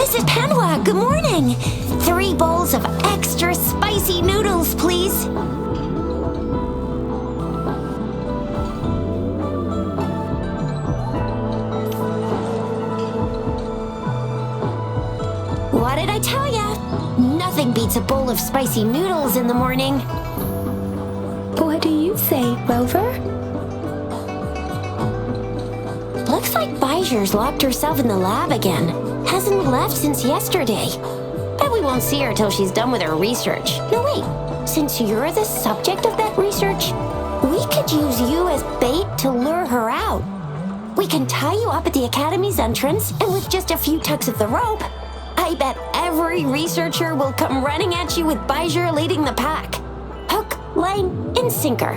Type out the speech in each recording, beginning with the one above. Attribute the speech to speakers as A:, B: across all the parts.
A: Mrs. Panwa, good morning! 3 bowls of extra spicy noodles, please. What did I tell ya? Nothing beats a bowl of spicy noodles in the morning.
B: What do you say, Rover?
A: Looks like Bijur's locked herself in the lab again. Hasn't left since yesterday. Bet we won't see her till she's done with her research. No, wait. Since you're the subject of that research, we could use you as bait to lure her out. We can tie you up at the Academy's entrance, and with just a few tugs of the rope, I bet every researcher will come running at you with Bijur leading the pack. Hook, line, and sinker.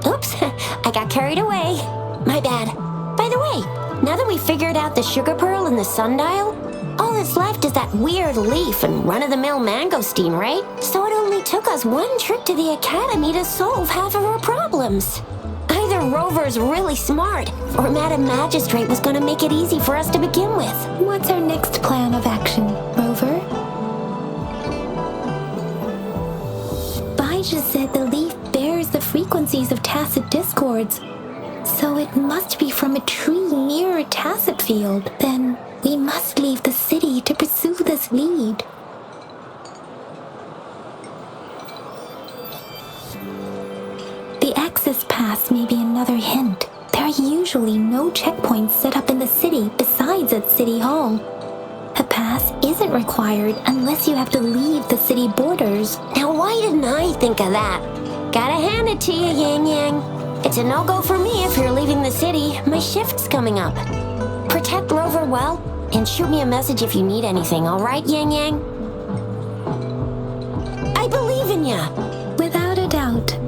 A: Oops, I got carried away. My bad. By the way, now that we figured out the sugar pearl and the sundial, all that's left is that weird leaf and run-of-the-mill mangosteen, right? So it only took us 1 trip to the Academy to solve half of our problems. Either Rover's really smart, or Madam Magistrate was going to make it easy for us to begin with.
B: What's our next plan of action, Rover? Bijur said the leaf bears the frequencies of tacit discords, so it must be from a tree near a tacit field. Then we must leave the city to pursue this lead. The access pass may be another hint. There are usually no checkpoints set up in the city besides at City Hall. A pass isn't required unless you have to leave the city borders.
A: Now why didn't I think of that? Gotta hand it to you, Yang Yang. It's a no-go for me if you're leaving the city. My shift's coming up. Protect Rover well, and shoot me a message if you need anything, all right, Yang Yang? I believe in ya!
B: Without a doubt.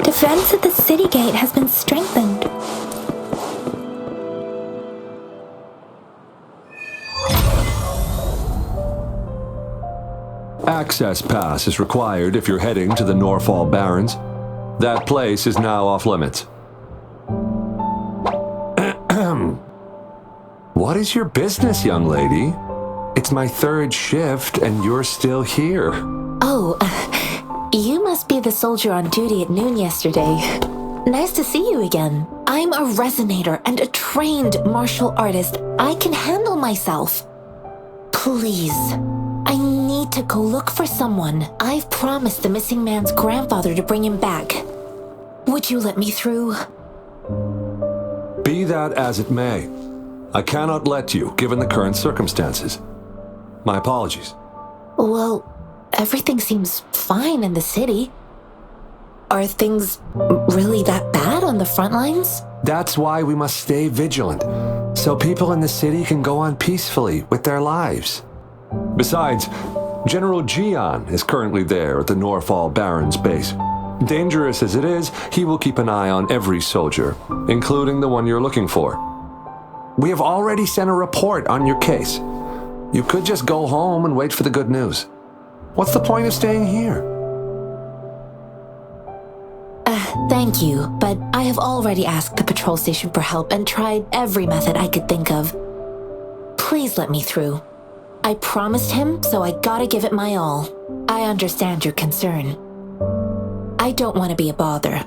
B: Defense at the city gate has been strengthened.
C: Access pass is required if you're heading to the Norfall Barrens. That place is now off limits. What is your business, young lady? It's my 3rd shift and you're still here.
D: Oh, you must be the soldier on duty at noon yesterday. Nice to see you again. I'm a resonator and a trained martial artist. I can handle myself. Please, I need to go look for someone. I've promised the missing man's grandfather to bring him back. Would you let me through?
C: Be that as it may, I cannot let you, given the current circumstances. My apologies.
D: Well, everything seems fine in the city. Are things really that bad on the front lines?
C: That's why we must stay vigilant, so people in the city can go on peacefully with their lives. Besides, General Jian is currently there at the Norfall Barrens base. Dangerous as it is, he will keep an eye on every soldier, including the one you're looking for. We have already sent a report on your case. You could just go home and wait for the good news. What's the point of staying here?
D: Thank you, but I have already asked the patrol station for help and tried every method I could think of. Please let me through. I promised him, so I gotta give it my all. I understand your concern. I don't want to be a bother.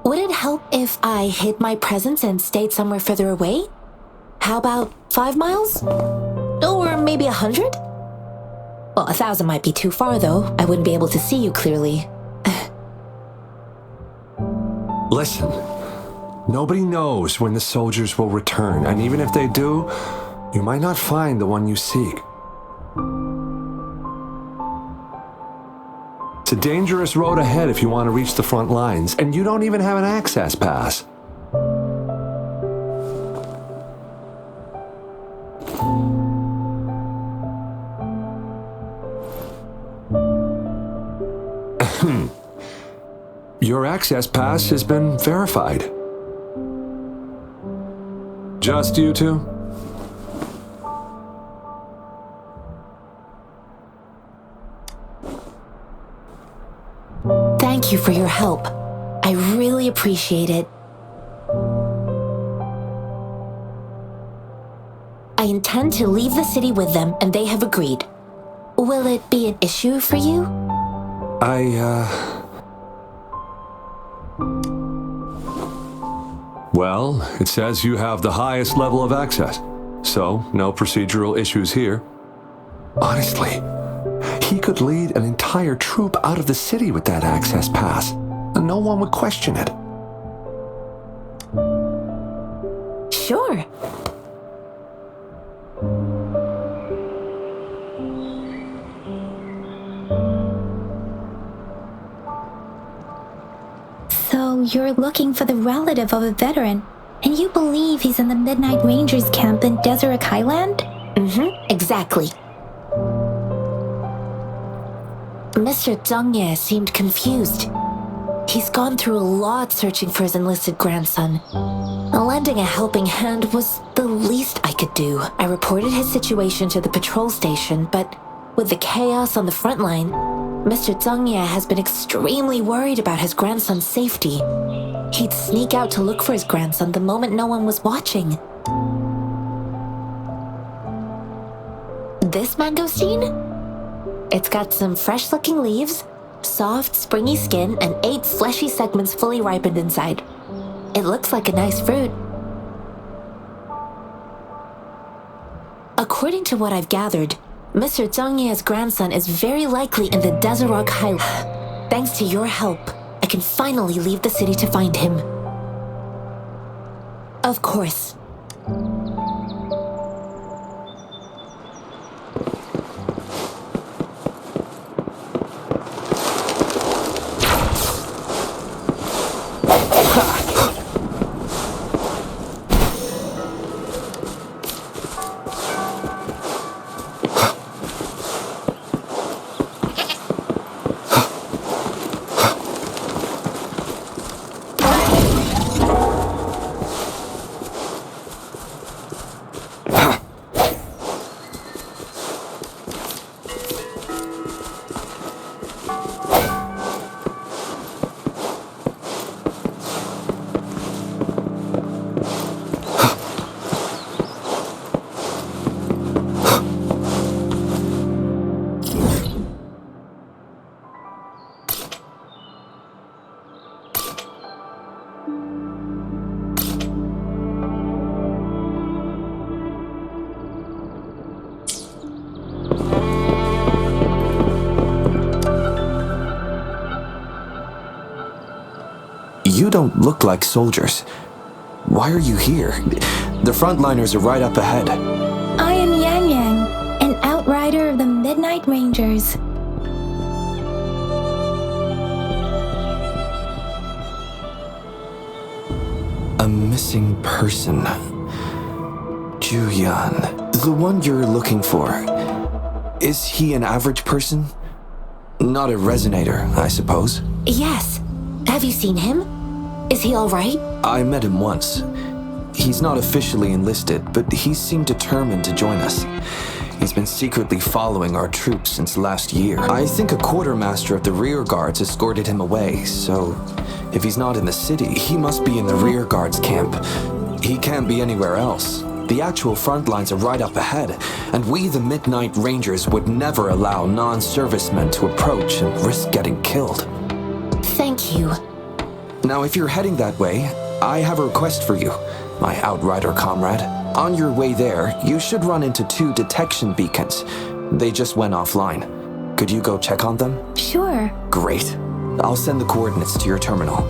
D: Would it help if I hid my presence and stayed somewhere further away? How about 5 miles? Or maybe 100? Well, 1,000 might be too far, though. I wouldn't be able to see you clearly.
C: Listen, nobody knows when the soldiers will return, and even if they do, you might not find the one you seek. It's a dangerous road ahead if you want to reach the front lines, and you don't even have an access pass. Your access pass has been verified. Just you two?
D: Thank you for your help. I really appreciate it. I intend to leave the city with them, and they have agreed. Will it be an issue for you?
C: Well, it says you have the highest level of access, so no procedural issues here. Honestly, he could lead an entire troop out of the city with that access pass, and no one would question it.
D: Sure.
B: So you're looking for the relative of a veteran, and you believe he's in the Midnight Rangers camp in Deseret Highland?
D: Exactly. Mr. Zhangye seemed confused. He's gone through a lot searching for his enlisted grandson. Lending a helping hand was the least I could do. I reported his situation to the patrol station, but with the chaos on the front line, Mr. Zhangye has been extremely worried about his grandson's safety. He'd sneak out to look for his grandson the moment no one was watching. This mangosteen? It's got some fresh-looking leaves, soft, springy skin, and 8 fleshy segments fully ripened inside. It looks like a nice fruit. According to what I've gathered, Mr. Zhangye's grandson is very likely in the Deseret Highlands. Thanks to your help, I can finally leave the city to find him. Of course.
E: You don't look like soldiers. Why are you here? The frontliners are right up ahead.
B: I am Yang Yang, an outrider of the Midnight Rangers.
E: A missing person. Juyan. The one you're looking for. Is he an average person? Not a resonator, I suppose.
D: Yes. Have you seen him? Is he all right?
E: I met him once. He's not officially enlisted, but he seemed determined to join us. He's been secretly following our troops since last year. I think a quartermaster of the rear guards escorted him away, so if he's not in the city, he must be in the rear guards camp. He can't be anywhere else. The actual front lines are right up ahead, and we, the Midnight Rangers, would never allow non-servicemen to approach and risk getting killed.
D: Thank you.
E: Now, if you're heading that way, I have a request for you, my outrider comrade. On your way there, you should run into 2 detection beacons. They just went offline. Could you go check on them?
B: Sure.
E: Great. I'll send the coordinates to your terminal.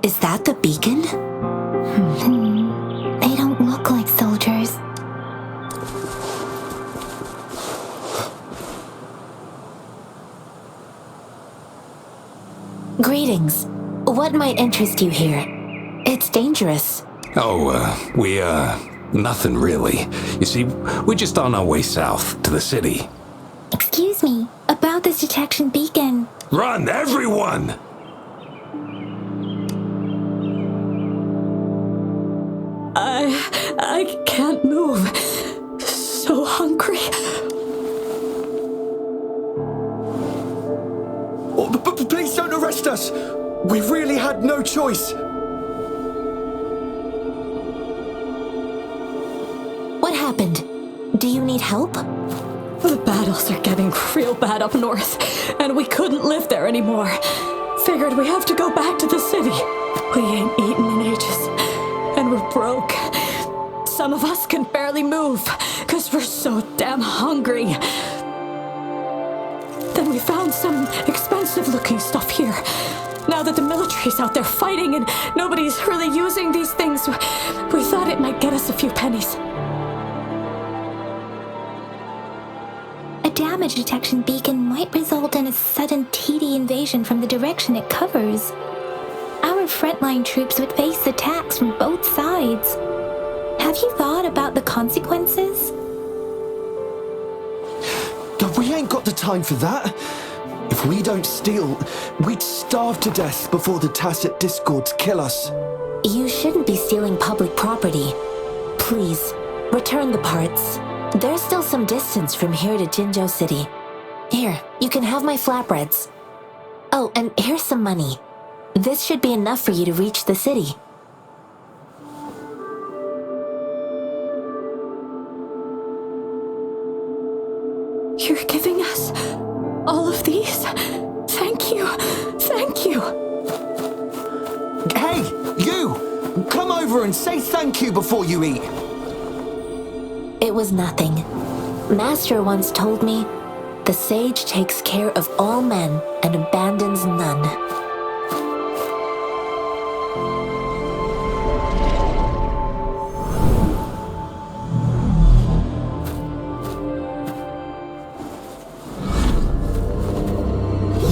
D: Is that the beacon?
B: They don't look like soldiers.
D: Greetings. What might interest you here? It's dangerous.
F: Nothing really. You see, we're just on our way south to the city.
B: Excuse me, about this detection beacon.
F: Run, everyone!
G: I can't move. So hungry.
E: Please don't arrest us! We really had no choice.
D: What happened? Do you need help?
G: The battles are getting real bad up north, and we couldn't live there anymore. Figured we have to go back to the city. We ain't eaten in ages, and we're broke. Some of us can barely move, because we're so damn hungry. Then we found some expensive-looking stuff here. Now that the military's out there fighting and nobody's really using these things, we thought it might get us a few pennies.
B: A damage detection beacon might result in a sudden TD invasion from the direction it covers. Our frontline troops would face attacks from both sides. Have you thought about the consequences?
E: We ain't got the time for that. If we don't steal, we'd starve to death before the tacit discords kill us.
D: You shouldn't be stealing public property. Please, return the parts. There's still some distance from here to Jinzhou City. Here, you can have my flatbreads. Oh, and here's some money. This should be enough for you to reach the city.
G: You're giving us all of these? Thank you. Thank you.
E: Hey, you! Come over and say thank you before you eat.
D: It was nothing. Master once told me, the sage takes care of all men and abandons none.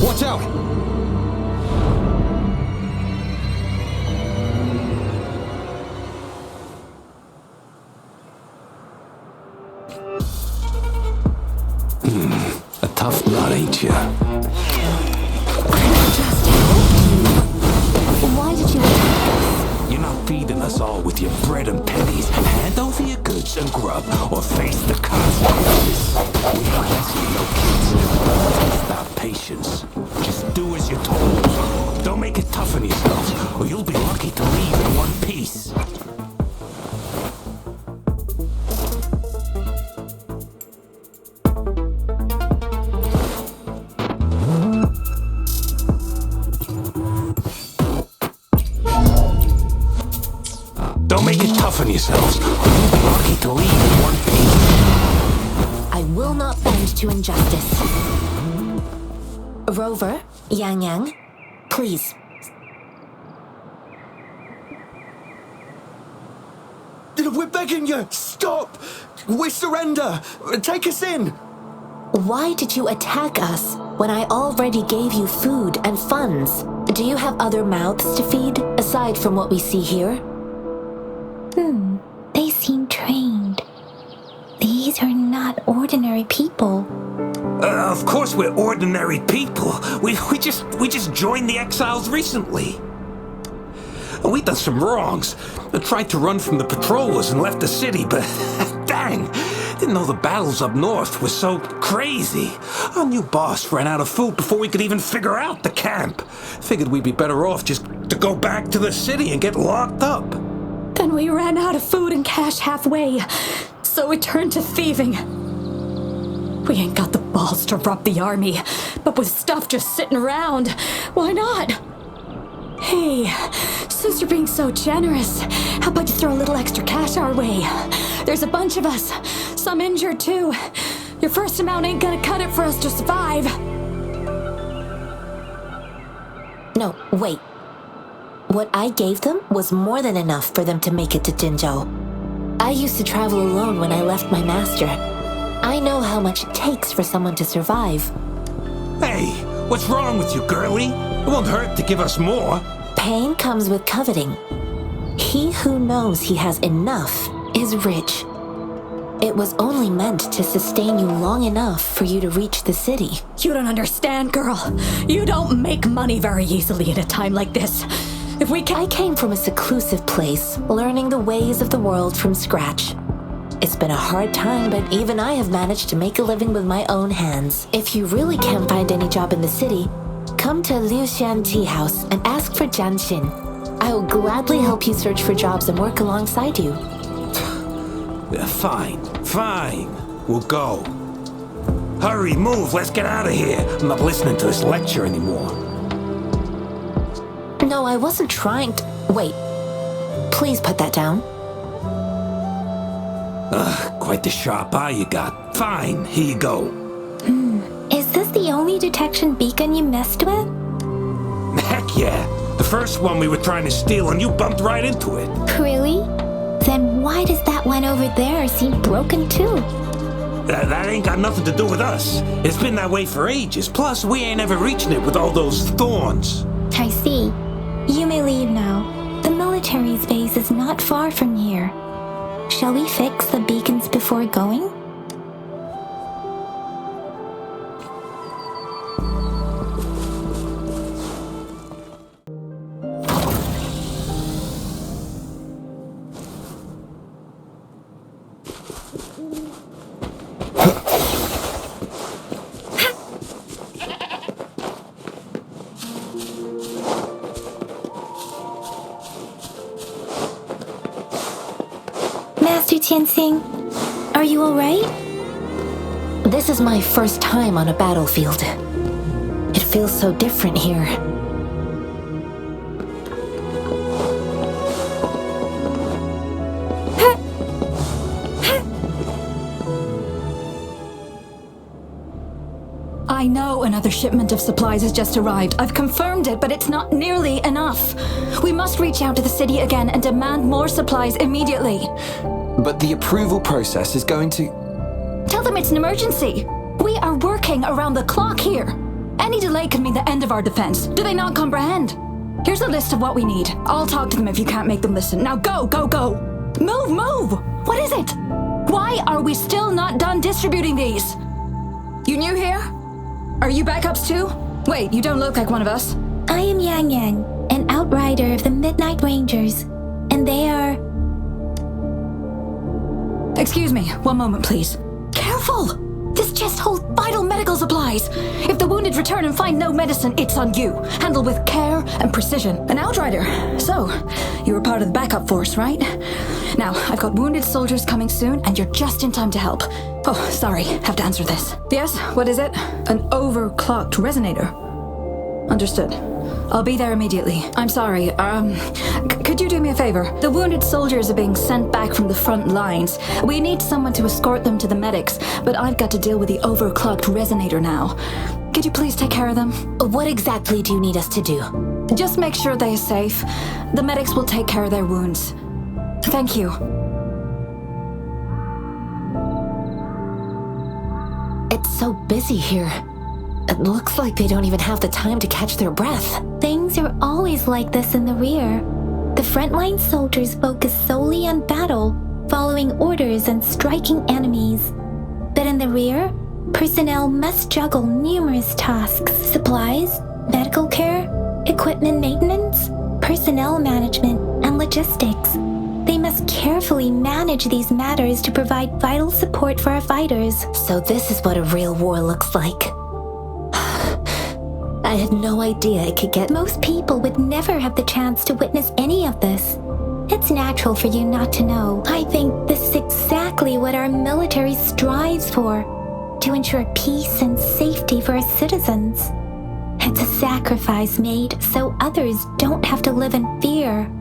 E: Watch out!
F: A tough nut, ain't ya?
D: Why did you attack us?
F: You're not feeding us all with your bread and pennies. Hand over your goods and grub, or face the consequences. We ain't messing no kids. It's about patience. Just do as you're told. Don't make it tough on yourselves, or you'll be lucky to leave in one piece. Don't make it tough on yourselves, or you'll be lucky to leave in one piece.
D: I will not bend to injustice. Rover, Yang Yang, please.
E: We're begging you! Stop! We surrender! Take us in!
D: Why did you attack us when I already gave you food and funds? Do you have other mouths to feed, aside from what we see here?
B: They seem trained. These are not ordinary people.
F: Of course we're ordinary people. We just joined the exiles recently. We done some wrongs. I tried to run from the patrollers and left the city, but dang, didn't know the battles up north were so crazy. Our new boss ran out of food before we could even figure out the camp. Figured we'd be better off just to go back to the city and get locked up.
G: Then we ran out of food and cash halfway, so we turned to thieving. We ain't got the balls to rob the army, but with stuff just sitting around, why not? Hey, since you're being so generous, how about you throw a little extra cash our way? There's a bunch of us, some injured too. Your first amount ain't gonna cut it for us to survive.
D: No, wait. What I gave them was more than enough for them to make it to Jinzhou. I used to travel alone when I left my master. I know how much it takes for someone to survive.
F: Hey, what's wrong with you, girlie? It won't hurt to give us more.
D: Pain comes with coveting. He who knows he has enough is rich. It was only meant to sustain you long enough for you to reach the city.
G: You don't understand, girl. You don't make money very easily at a time like this.
D: I came from a seclusive place, learning the ways of the world from scratch. It's been a hard time, but even I have managed to make a living with my own hands. If you really can't find any job in the city, Come to Liuxian Tea House and ask for Genshin. I will gladly help you search for jobs and work alongside you.
F: Fine. We'll go. Hurry, move, let's get out of here. I'm not listening to this lecture anymore.
D: No, I wasn't trying to... Wait. Please put that down.
F: Quite the sharp eye you got. Fine, here you go.
B: Is this the only detection beacon you messed with?
F: Heck yeah. The first one we were trying to steal and you bumped right into it.
B: Really? Then why does that one over there seem broken too?
F: That ain't got nothing to do with us. It's been that way for ages. Plus, we ain't ever reaching it with all those thorns.
B: I see. You may leave now. The military's base is not far from here. Shall we fix the beacons before going? Master Tianxing, are you alright?
D: This is my first time on a battlefield. It feels so different here.
G: I know another shipment of supplies has just arrived. I've confirmed it, but it's not nearly enough. We must reach out to the city again and demand more supplies immediately.
E: But the approval process is going to...
G: Tell them it's an emergency. We are working around the clock here. Any delay could mean the end of our defense. Do they not comprehend? Here's a list of what we need. I'll talk to them if you can't make them listen. Now go! Move! What is it? Why are we still not done distributing these? You new here? Are you backups too? Wait, you don't look like one of us.
B: I am Yang Yang, an outrider of the Midnight Rangers, and they are...
G: Excuse me, one moment please. Careful! This chest holds vital medical supplies. If the wounded return and find no medicine, it's on you. Handle with care and precision. An outrider. So, you were part of the backup force, right? Now, I've got wounded soldiers coming soon, and you're just in time to help. Oh, sorry, have to answer this. Yes, what is it? An overclocked resonator. Understood. I'll be there immediately. I'm sorry, could you do me a favor? The wounded soldiers are being sent back from the front lines. We need someone to escort them to the medics, but I've got to deal with the overclocked resonator now. Could you please take care of them?
D: What exactly do you need us to do?
G: Just make sure they're safe. The medics will take care of their wounds. Thank you.
D: It's so busy here. It looks like they don't even have the time to catch their breath.
B: Things are always like this in the rear. The frontline soldiers focus solely on battle, following orders and striking enemies. But in the rear, personnel must juggle numerous tasks: supplies, medical care, equipment maintenance, personnel management, and logistics. They must carefully manage these matters to provide vital support for our fighters.
D: So this is what a real war looks like. I had no idea it could get...
B: Most people would never have the chance to witness any of this. It's natural for you not to know. I think this is exactly what our military strives for, to ensure peace and safety for our citizens. It's a sacrifice made so others don't have to live in fear.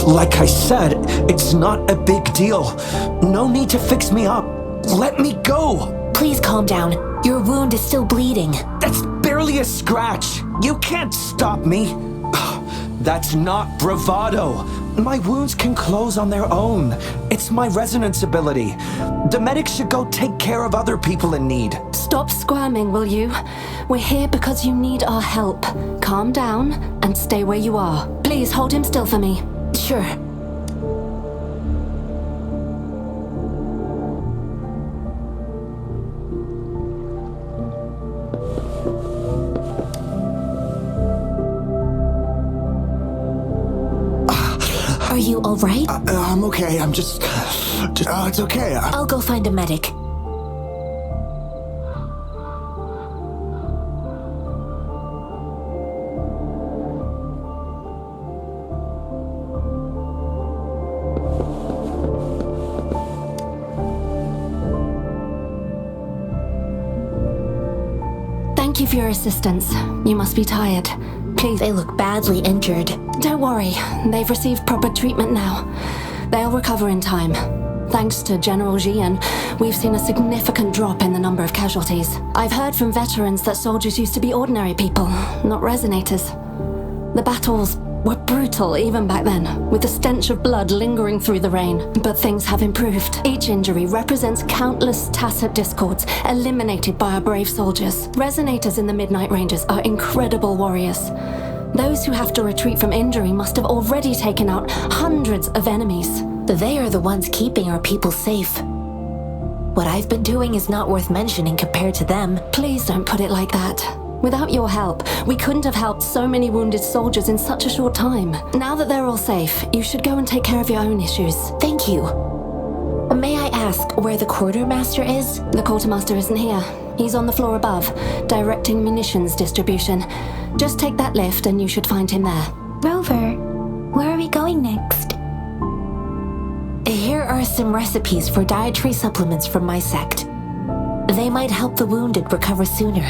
H: Like I said, it's not a big deal. No need to fix me up. Let me go.
D: Please calm down. Your wound is still bleeding.
H: That's barely a scratch. You can't stop me. That's not bravado. My wounds can close on their own. It's my resonance ability. The medics should go take care of other people in need.
D: Stop squirming, will you? We're here because you need our help. Calm down and stay where you are. Please hold him still for me.
A: Sure. Are you all right?
I: I'm okay. I'm just it's okay.
A: I'll go find a medic.
D: Thank you for your assistance. You must be tired. Please.
A: They look badly injured.
D: Don't worry. They've received proper treatment now. They'll recover in time. Thanks to General Jian, we've seen a significant drop in the number of casualties. I've heard from veterans that soldiers used to be ordinary people, not resonators. The battles were brutal even back then, with the stench of blood lingering through the rain. But things have improved. Each injury represents countless tacit discords eliminated by our brave soldiers. Resonators in the Midnight Rangers are incredible warriors. Those who have to retreat from injury must have already taken out hundreds of enemies.
A: They are the ones keeping our people safe. What I've been doing is not worth mentioning compared to them.
D: Please don't put it like that. Without your help, we couldn't have helped so many wounded soldiers in such a short time. Now that they're all safe, you should go and take care of your own issues.
A: Thank you. May I ask where the quartermaster is?
D: The quartermaster isn't here. He's on the floor above, directing munitions distribution. Just take that lift and you should find him there.
B: Rover, where are we going next?
A: Here are some recipes for dietary supplements from my sect. They might help the wounded recover sooner.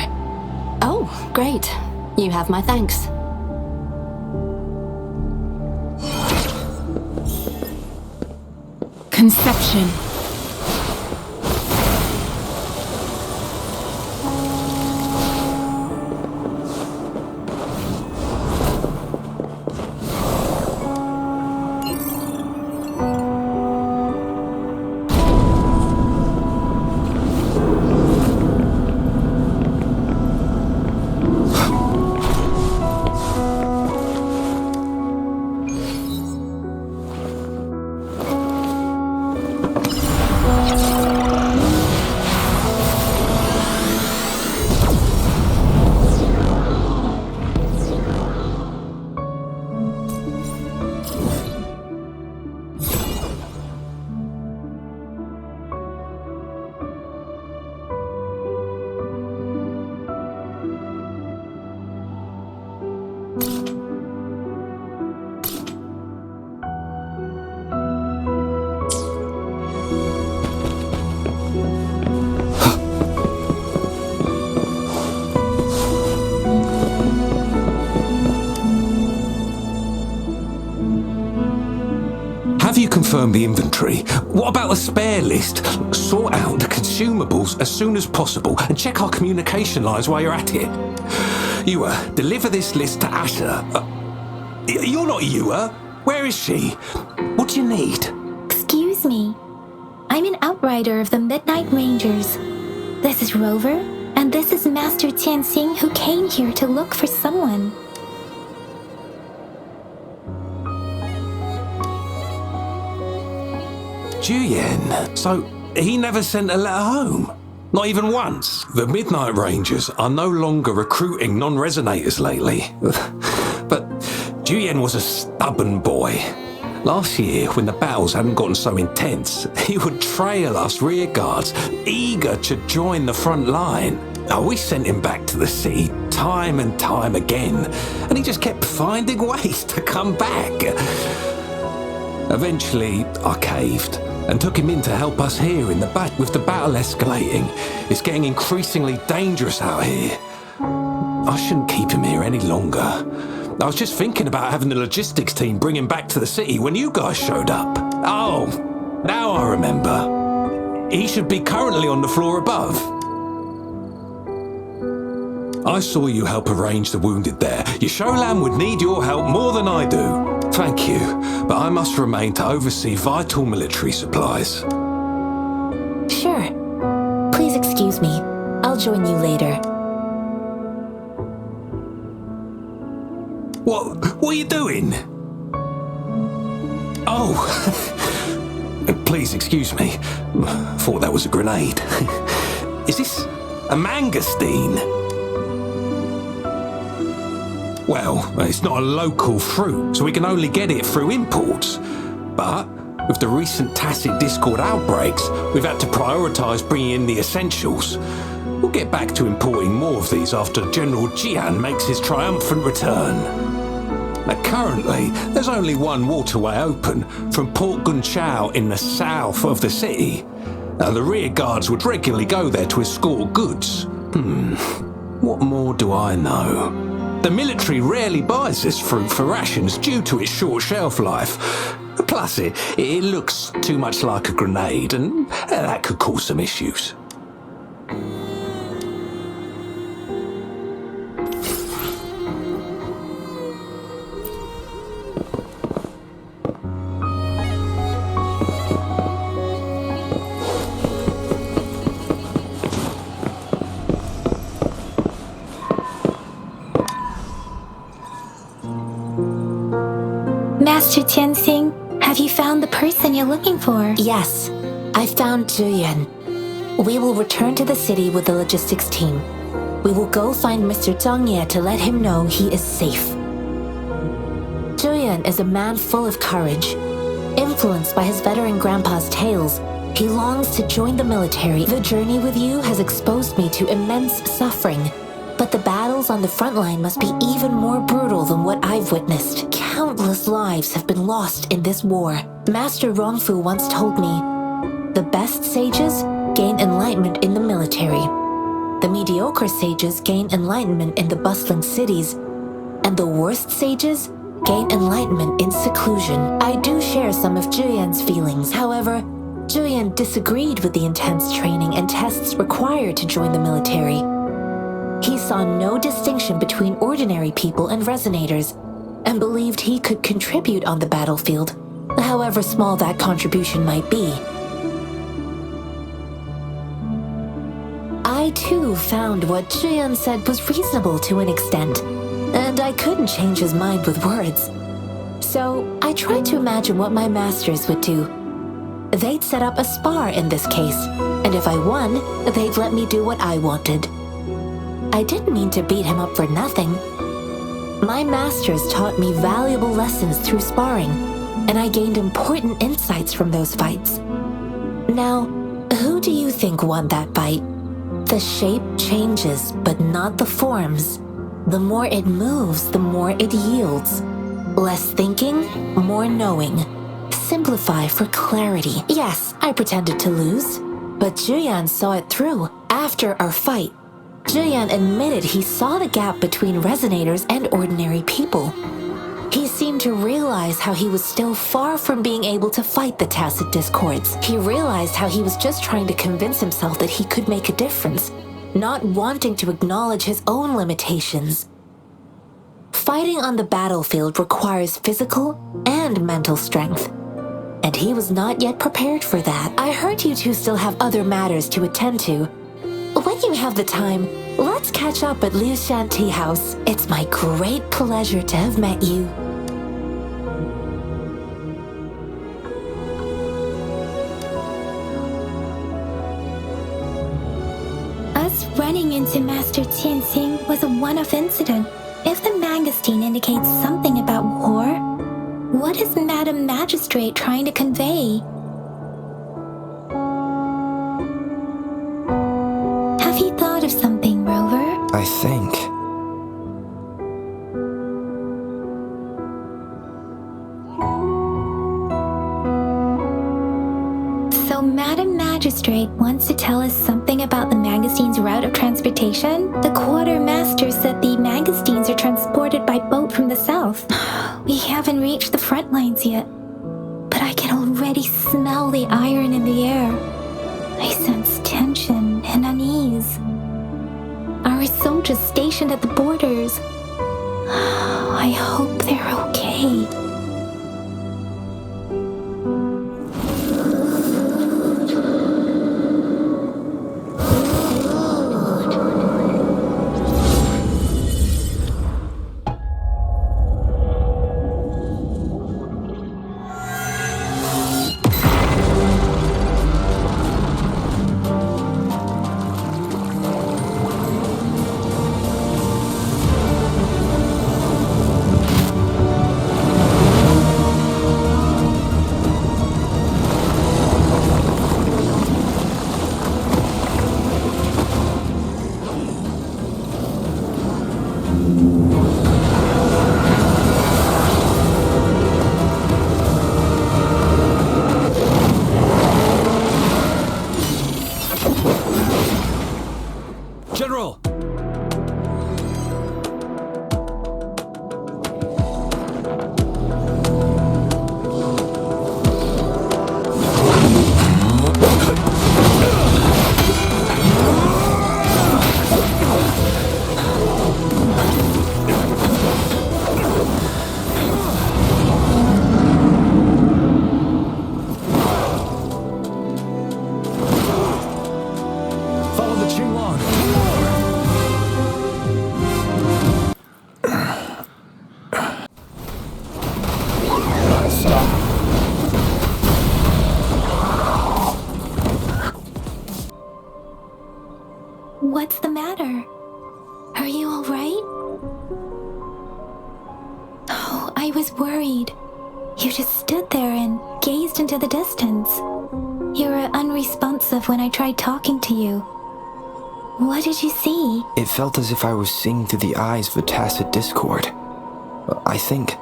D: Oh, great. You have my thanks.
J: Conception.
F: Have you confirmed the inventory? What about the spare list? Sort out the consumables as soon as possible and check our communication lines while you're at it. Yua, deliver this list to Asher. You're not Yua. Where is she? What do you need?
B: Excuse me. I'm an outrider of the Midnight Rangers. This is Rover, and this is Master Tianxing, who came here to look for someone.
F: Juyen. So he never sent a letter home? Not even once? The Midnight Rangers are no longer recruiting non-resonators lately. But Juyen was a stubborn boy. Last year, when the battles hadn't gotten so intense, he would trail us rearguards, eager to join the front line. We sent him back to the city time and time again, and he just kept finding ways to come back. Eventually, I caved and took him in to help us here in the back with the battle escalating. It's getting increasingly dangerous out here. I shouldn't keep him here any longer. I was just thinking about having the logistics team bring him back to the city when you guys showed up. Oh, now I remember. He should be currently on the floor above. I saw you help arrange the wounded there. Yasholan would need your help more than I do. Thank you, but I must remain to oversee vital military supplies.
D: Sure. Please excuse me. I'll join you later.
F: What are you doing? Oh, please excuse me. Thought that was a grenade. Is this a mangosteen? Well, it's not a local fruit, so we can only get it through imports. But with the recent tacit discord outbreaks, we've had to prioritise bringing in the essentials. We'll get back to importing more of these after General Jian makes his triumphant return. Now, currently, there's only one waterway open from Port Gunchao in the south of the city. Now, the rear guards would regularly go there to escort goods. What more do I know? The military rarely buys this fruit for rations due to its short shelf life. Plus, it looks too much like a grenade, and that could cause some issues.
B: Master Tianxing, have you found the person you're looking for?
D: Yes, I found Zhuyan. We will return to the city with the logistics team. We will go find Mr. Zhang Ye to let him know he is safe. Zhuyan is a man full of courage. Influenced by his veteran grandpa's tales, he longs to join the military. The journey with you has exposed me to immense suffering, but the battles on the front line must be even more brutal than what I've witnessed. Countless lives have been lost in this war. Master Rongfu once told me, the best sages gain enlightenment in the military. The mediocre sages gain enlightenment in the bustling cities, and the worst sages gain enlightenment in seclusion. I do share some of Zhuyan's feelings. However, Zhuyan disagreed with the intense training and tests required to join the military. He saw no distinction between ordinary people and resonators, and believed he could contribute on the battlefield, however small that contribution might be. I too found what Zhuyan said was reasonable to an extent, and I couldn't change his mind with words. So I tried to imagine what my masters would do. They'd set up a spar in this case, and if I won, they'd let me do what I wanted. I didn't mean to beat him up for nothing. My masters taught me valuable lessons through sparring, and I gained important insights from those fights. Now, who do you think won that fight? The shape changes, but not the forms. The more it moves, the more it yields. Less thinking, more knowing. Simplify for clarity. Yes, I pretended to lose, but Zhuyan saw it through. After our fight, Zhuyan admitted he saw the gap between resonators and ordinary people. He seemed to realize how he was still far from being able to fight the tacit discords. He realized how he was just trying to convince himself that he could make a difference, not wanting to acknowledge his own limitations. Fighting on the battlefield requires physical and mental strength, and he was not yet prepared for that. I heard you two still have other matters to attend to. When you have the time, let's catch up at Liu Shan Tea House. It's my great pleasure to have met you.
B: Us running into Master Tianxing was a one-off incident. If the mangosteen indicates something about war, what is Madam Magistrate trying to convey? Have you thought of something, Rover?
E: I think.
B: So Madam Magistrate wants to tell us something about the mangosteen's route of transportation? The quartermaster said the mangosteens are transported by boat from the south. We haven't reached the front lines yet, but I can already smell the iron in the air. I sense tension and unease. Our are soldiers stationed at the borders. I hope they're okay.
C: General! Follow the Qinglong!
B: What's the matter? Are you all right? Oh, I was worried. You just stood there and gazed into the distance. You were unresponsive when I tried talking to you. What did you see?
E: It felt as if I was seeing through the eyes of a tacit discord. I think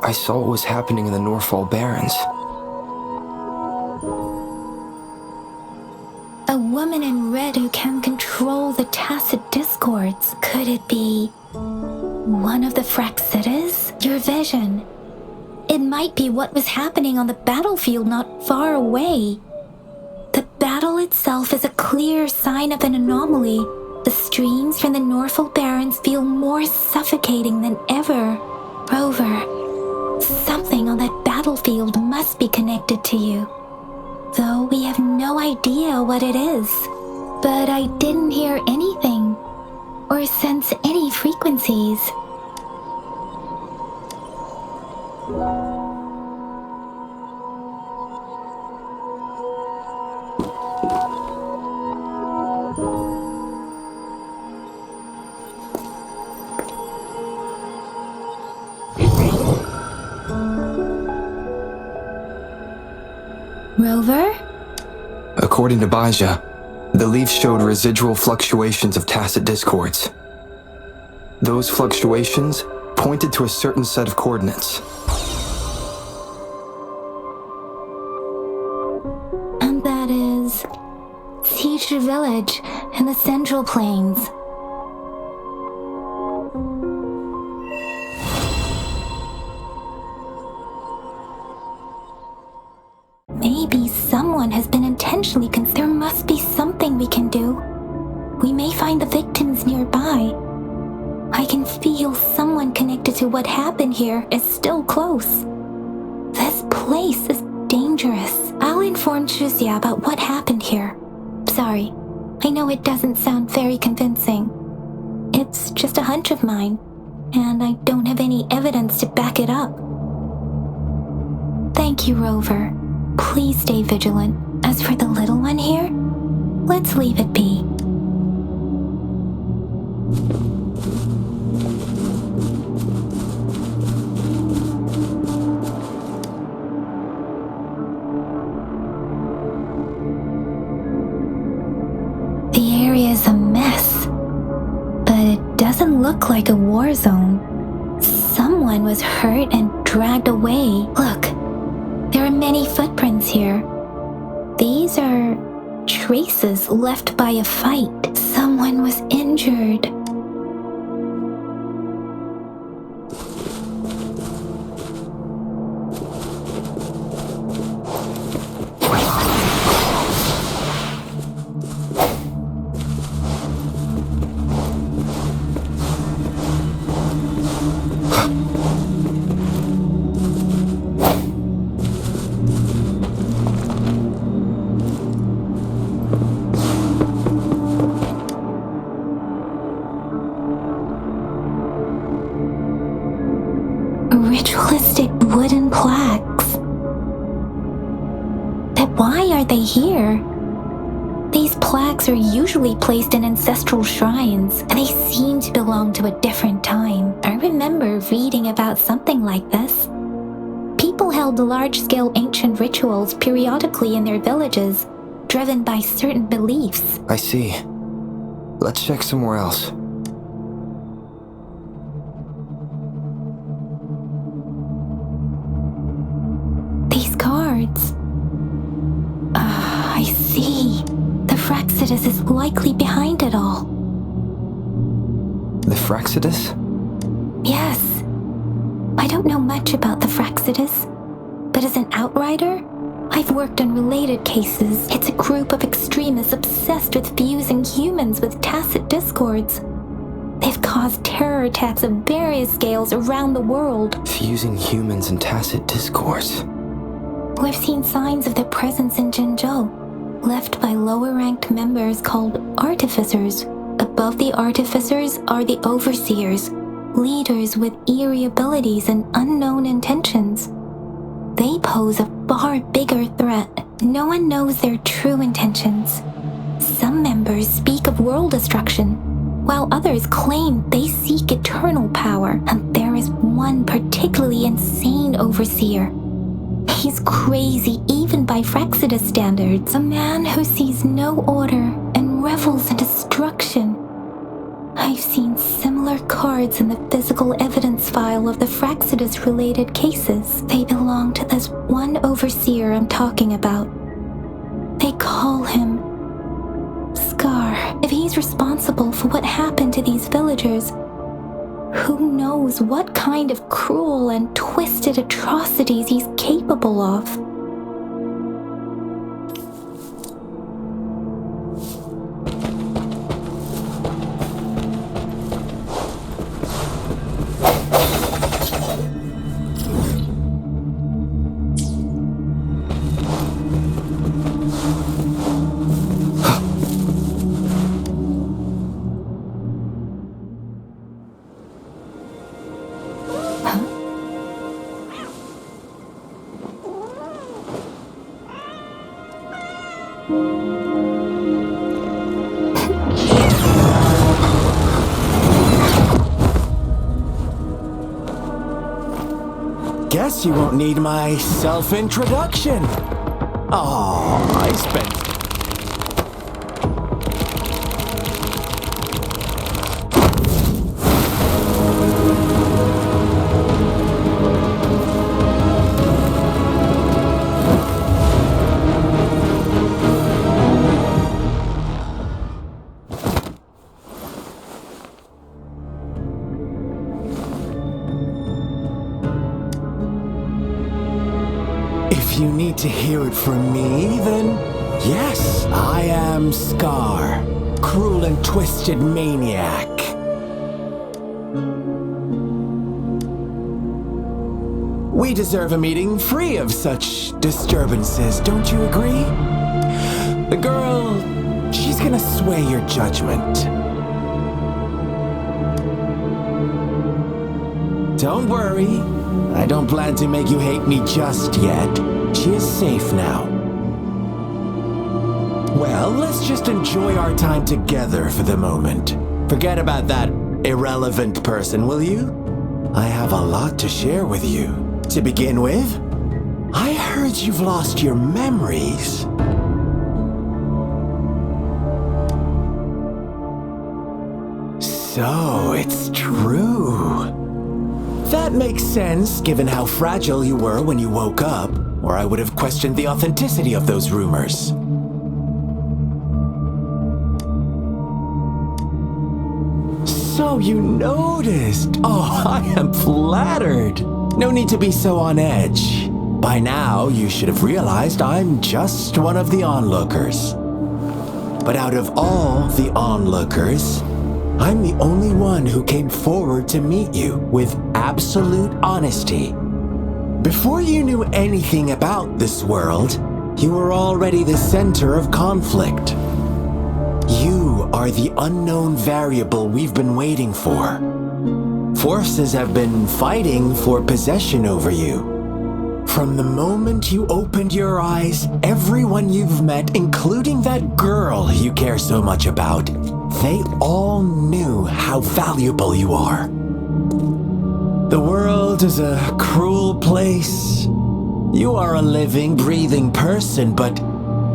E: I saw what was happening in the Norfall Barrens.
B: A woman in red who can control the tacit discords. Could it be one of the Fraxitas? Your vision. It might be what was happening on the battlefield not far away. The battle itself is a clear sign of an anomaly. The streams from the Norfall Barrens feel more suffocating than ever. Rover, something on that battlefield must be connected to you. Though we have no idea what it is. But I didn't hear anything or sense any frequencies. Rover?
E: According to Baja, the leaf showed residual fluctuations of tacit discords. Those fluctuations pointed to a certain set of coordinates.
B: And that is Siege Village in the Central Plains. Maybe someone has been intentionally there must be something we can do. We may find the victims nearby. I can feel someone connected to what happened here is still close. This place is dangerous. I'll inform Shuzia about what happened here. Sorry, I know it doesn't sound very convincing. It's just a hunch of mine, and I don't have any evidence to back it up. Thank you, Rover. Please stay vigilant. As for the little one here, let's leave it be. The area's a mess, but it doesn't look like a war zone. Someone was hurt and dragged away. Look, there are many footprints here. These are traces left by a fight. Someone was injured. why are they here? These plaques are usually placed in ancestral shrines, and they seem to belong to a different time. I remember reading about something like this. People held large-scale ancient rituals periodically in their villages, driven by certain beliefs.
E: I see. Let's check somewhere else.
B: These cards. I see. The Fraxidus is likely behind it all.
E: The Fraxidus?
B: Yes. I don't know much about the Fraxidus, but as an outrider, I've worked on related cases. It's a group of extremists obsessed with fusing humans with tacit discords. They've caused terror attacks of various scales around the world.
E: Fusing humans and tacit discourse.
B: We've seen signs of their presence in Jinzhou, left by lower-ranked members called artificers. Above the artificers are the overseers, leaders with eerie abilities and unknown intentions. They pose a far bigger threat. No one knows their true intentions. Some members speak of world destruction, while others claim they seek eternal power, and there is one particularly insane overseer. He's crazy even by Fraxidus standards, a man who sees no order and revels in destruction. I've seen similar cards in the physical evidence file of the Fraxidus-related cases. They belong to this one overseer I'm talking about. They call him Scar. If he's responsible for what happened to these villagers, who knows what kind of cruel and twisted atrocities he's capable of?
H: Guess you won't need my self-introduction. Oh, I spent... If you need to hear it from me, then yes, I am Scar, cruel and twisted maniac. We deserve a meeting free of such disturbances, don't you agree? The girl, she's gonna sway your judgment. Don't worry, I don't plan to make you hate me just yet. She is safe now. Well, let's just enjoy our time together for the moment. Forget about that irrelevant person, will you? I have a lot to share with you. To begin with, I heard you've lost your memories. So, it's true. That makes sense, given how fragile you were when you woke up, or I would have questioned the authenticity of those rumors. So you noticed. Oh, I am flattered. No need to be so on edge. By now, you should have realized I'm just one of the onlookers. But out of all the onlookers, I'm the only one who came forward to meet you with absolute honesty. Before you knew anything about this world, you were already the center of conflict. You are the unknown variable we've been waiting for. Forces have been fighting for possession over you. From the moment you opened your eyes, everyone you've met, including that girl you care so much about, they all knew how valuable you are. The world is a cruel place. You are a living, breathing person, but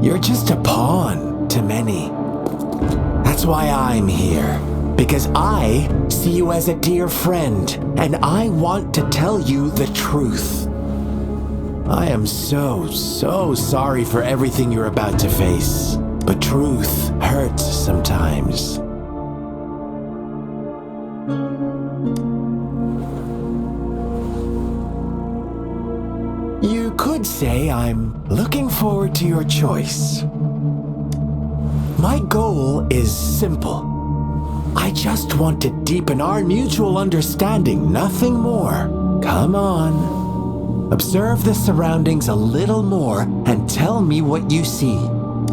H: you're just a pawn to many. That's why I'm here, because I see you as a dear friend, and I want to tell you the truth. I am so sorry for everything you're about to face, but truth hurts sometimes. You could say I'm looking forward to your choice. My goal is simple. I just want to deepen our mutual understanding, nothing more. Come on. Observe the surroundings a little more and tell me what you see.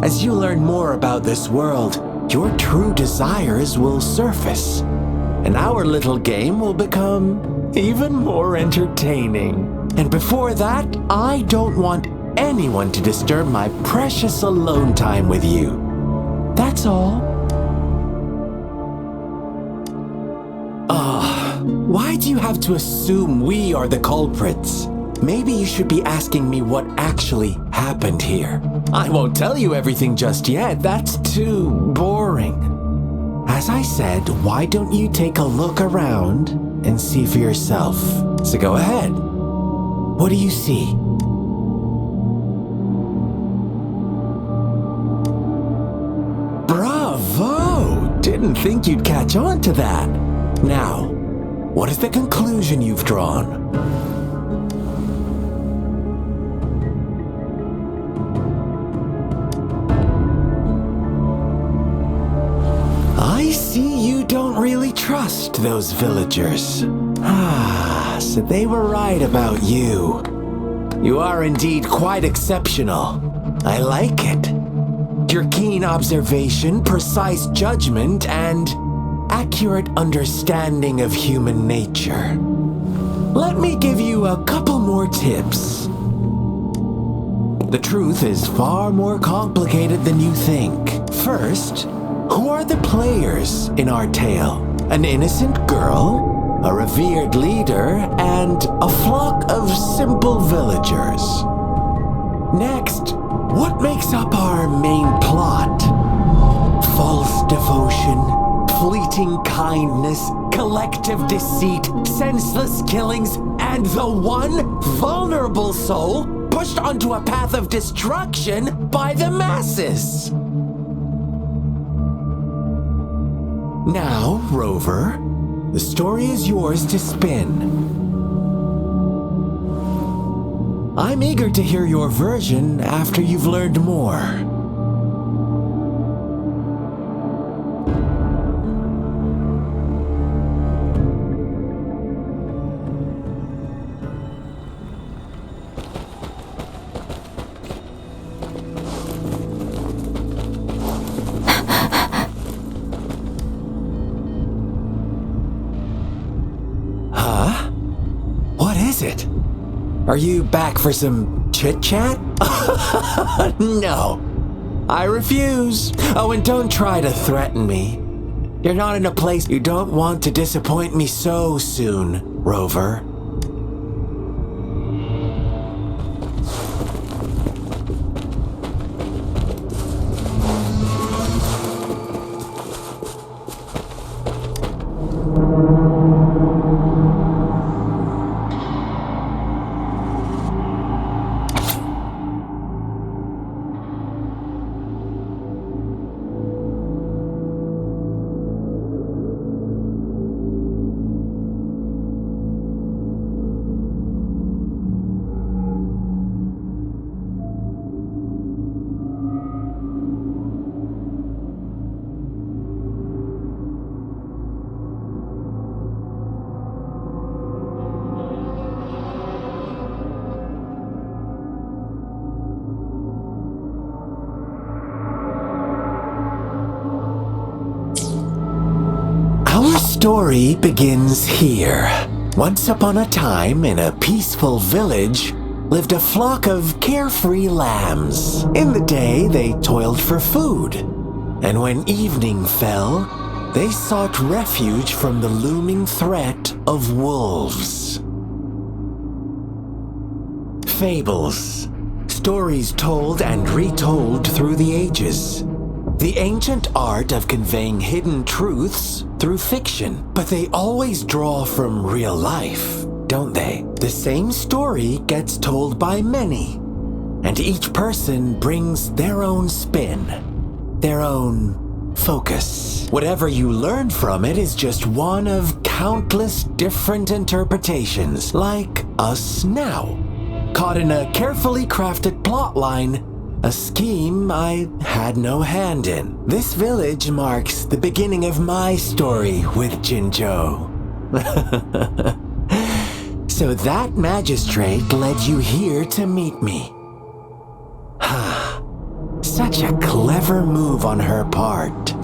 H: As you learn more about this world, your true desires will surface, and our little game will become even more entertaining. And before that, I don't want anyone to disturb my precious alone time with you. That's all. Why do you have to assume we are the culprits? Maybe you should be asking me what actually happened here. I won't tell you everything just yet. That's too boring. As I said, why don't you take a look around and see for yourself? So go ahead. What do you see? Bravo! Didn't think you'd catch on to that. Now, what is the conclusion you've drawn? I see you don't really trust those villagers. So they were right about you. You are indeed quite exceptional. I like it. Your keen observation, precise judgment, and accurate understanding of human nature. Let me give you a couple more tips. The truth is far more complicated than you think. First, who are the players in our tale? An innocent girl, a revered leader, and a flock of simple villagers. Next, what makes up our main plot? False devotion, fleeting kindness, collective deceit, senseless killings, and the one vulnerable soul pushed onto a path of destruction by the masses. Now, Rover, the story is yours to spin. I'm eager to hear your version after you've learned more. Are you back for some chit-chat? No, I refuse. Oh, and don't try to threaten me. You're not in a place you don't want to disappoint me so soon, Rover. The story begins here. Once upon a time, in a peaceful village, lived a flock of carefree lambs. In the day, they toiled for food, and when evening fell, they sought refuge from the looming threat of wolves. Fables. Stories told and retold through the ages. The ancient art of conveying hidden truths through fiction. But they always draw from real life, don't they? The same story gets told by many, and each person brings their own spin, their own focus. Whatever you learn from it is just one of countless different interpretations, like us now. Caught in a carefully crafted plotline, a scheme I had no hand in. This village marks the beginning of my story with Jinzhou. So that magistrate led you here to meet me. Such a clever move on her part.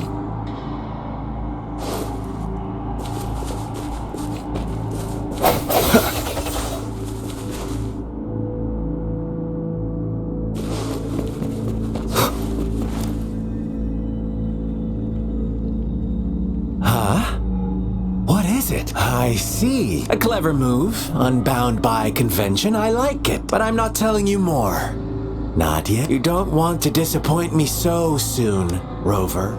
H: I see. A clever move, unbound by convention. I like it, but I'm not telling you more. Not yet. You don't want to disappoint me so soon, Rover.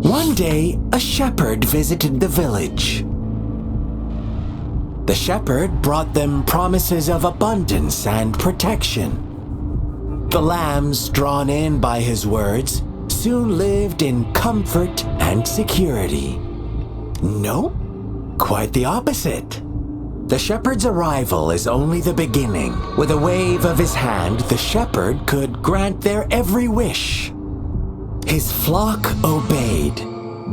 H: One day, a shepherd visited the village. The shepherd brought them promises of abundance and protection. The lambs, drawn in by his words, soon lived in comfort and security. Nope, quite the opposite. The shepherd's arrival is only the beginning. With a wave of his hand, the shepherd could grant their every wish. His flock obeyed,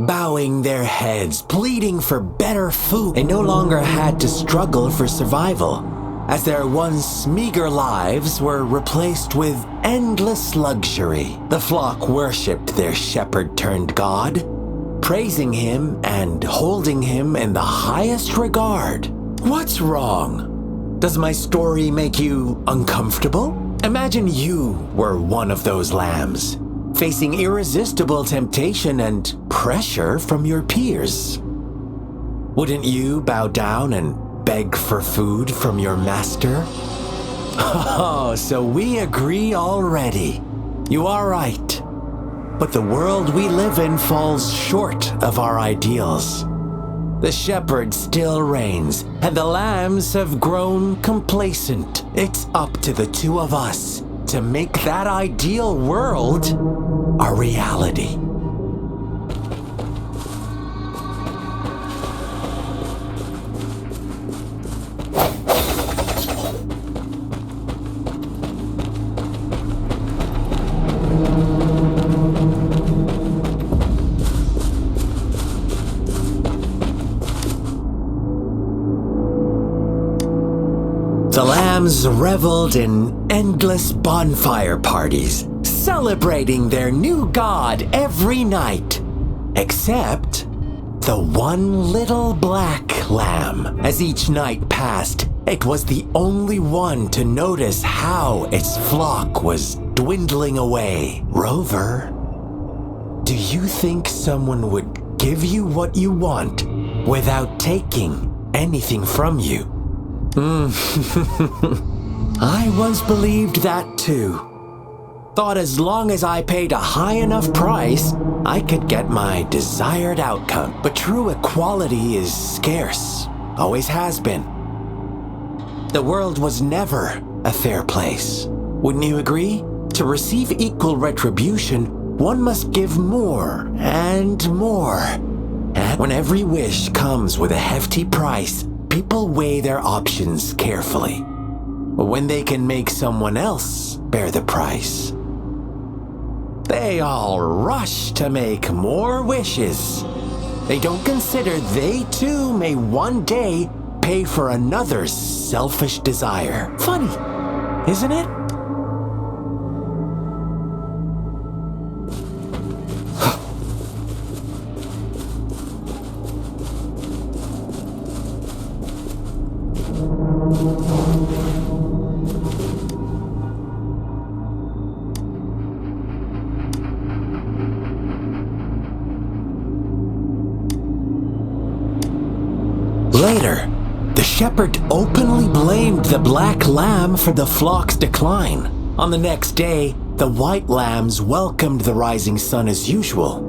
H: bowing their heads, pleading for better food. They no longer had to struggle for survival, as their once meager lives were replaced with endless luxury. The flock worshipped their shepherd-turned-god, praising him and holding him in the highest regard. What's wrong? Does my story make you uncomfortable? Imagine you were one of those lambs, facing irresistible temptation and pressure from your peers. Wouldn't you bow down and beg for food from your master? Oh, so we agree already. You are right. But the world we live in falls short of our ideals. The shepherd still reigns, and the lambs have grown complacent. It's up to the two of us to make that ideal world a reality. The lambs reveled in endless bonfire parties, celebrating their new god every night, except the one little black lamb. As each night passed, it was the only one to notice how its flock was dwindling away. Rover, do you think someone would give you what you want without taking anything from you? I once believed that too. Thought as long as I paid a high enough price, I could get my desired outcome. But true equality is scarce, always has been. The world was never a fair place. Wouldn't you agree? To receive equal retribution, one must give more and more. And when every wish comes with a hefty price, people weigh their options carefully. But when they can make someone else bear the price, they all rush to make more wishes. They don't consider they too may one day pay for another's selfish desire. Funny, isn't it? Later, the shepherd openly blamed the black lamb for the flock's decline. On the next day, the white lambs welcomed the rising sun as usual.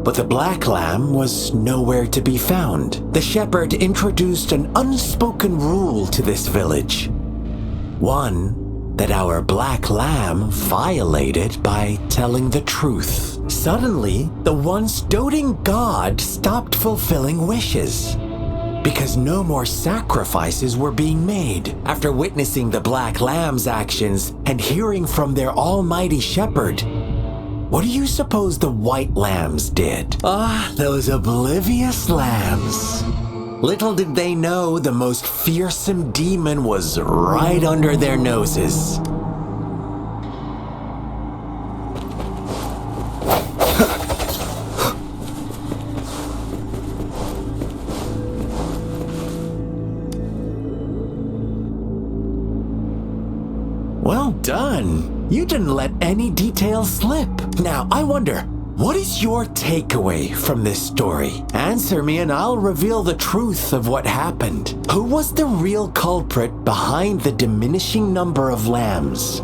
H: But the black lamb was nowhere to be found. The shepherd introduced an unspoken rule to this village. One that our black lamb violated by telling the truth. Suddenly, the once doting god stopped fulfilling wishes, because no more sacrifices were being made. After witnessing the black lamb's actions and hearing from their almighty shepherd, what do you suppose the white lambs did? Those oblivious lambs. Little did they know the most fearsome demon was right under their noses. Well done. You didn't let any details slip. Now, I wonder, what is your takeaway from this story? Answer me and I'll reveal the truth of what happened. Who was the real culprit behind the diminishing number of lambs?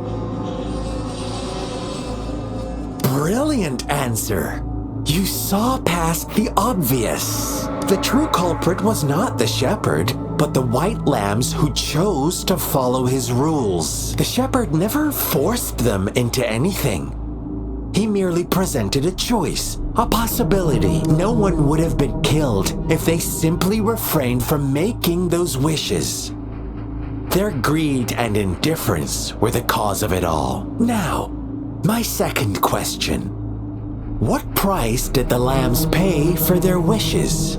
H: Brilliant answer. You saw past the obvious. The true culprit was not the shepherd, but the white lambs who chose to follow his rules. The shepherd never forced them into anything. He merely presented a choice, a possibility. No one would have been killed if they simply refrained from making those wishes. Their greed and indifference were the cause of it all. Now, my second question. What price did the lambs pay for their wishes?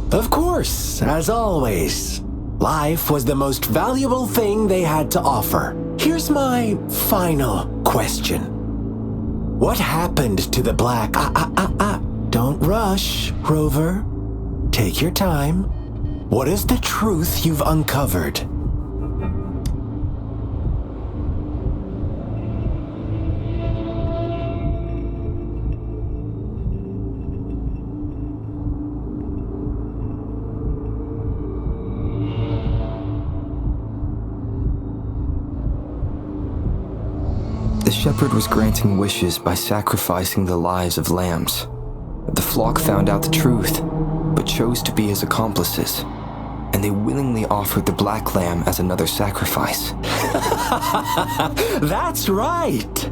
H: Of course, as always, life was the most valuable thing they had to offer. Here's my final question. What happened to the black... Don't rush, Rover. Take your time. What is the truth you've uncovered?
E: The shepherd was granting wishes by sacrificing the lives of lambs. The flock found out the truth, but chose to be his accomplices, and they willingly offered the black lamb as another sacrifice.
H: That's right!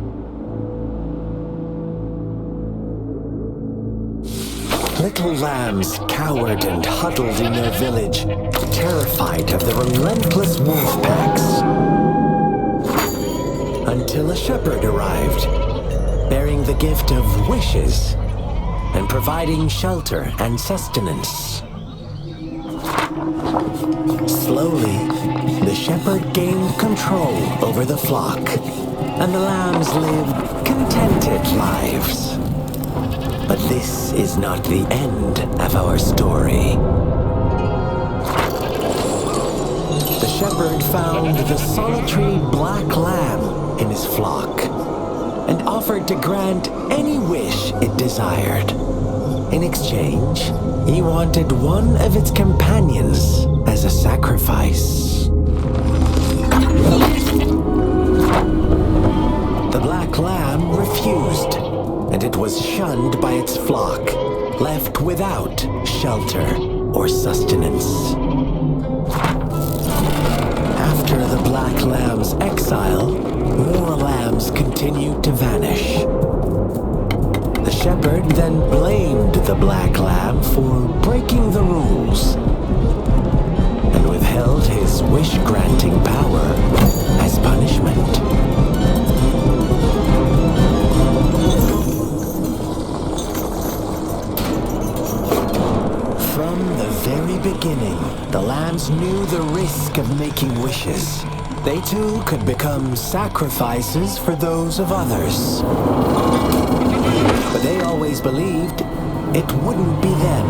H: Little lambs cowered and huddled in their village, terrified of the relentless wolf packs. Until a shepherd arrived, bearing the gift of wishes and providing shelter and sustenance. Slowly, the shepherd gained control over the flock, and the lambs lived contented lives. But this is not the end of our story. The shepherd found the solitary black lamb in his flock and offered to grant any wish it desired. In exchange, he wanted one of its companions as a sacrifice. The black lamb refused, and it was shunned by its flock, left without shelter or sustenance. lamb's exile, more lambs continued to vanish. The shepherd then blamed the black lamb for breaking the rules and withheld his wish-granting power as punishment. From the very beginning, the lambs knew the risk of making wishes. They too could become sacrifices for those of others. But they always believed it wouldn't be them.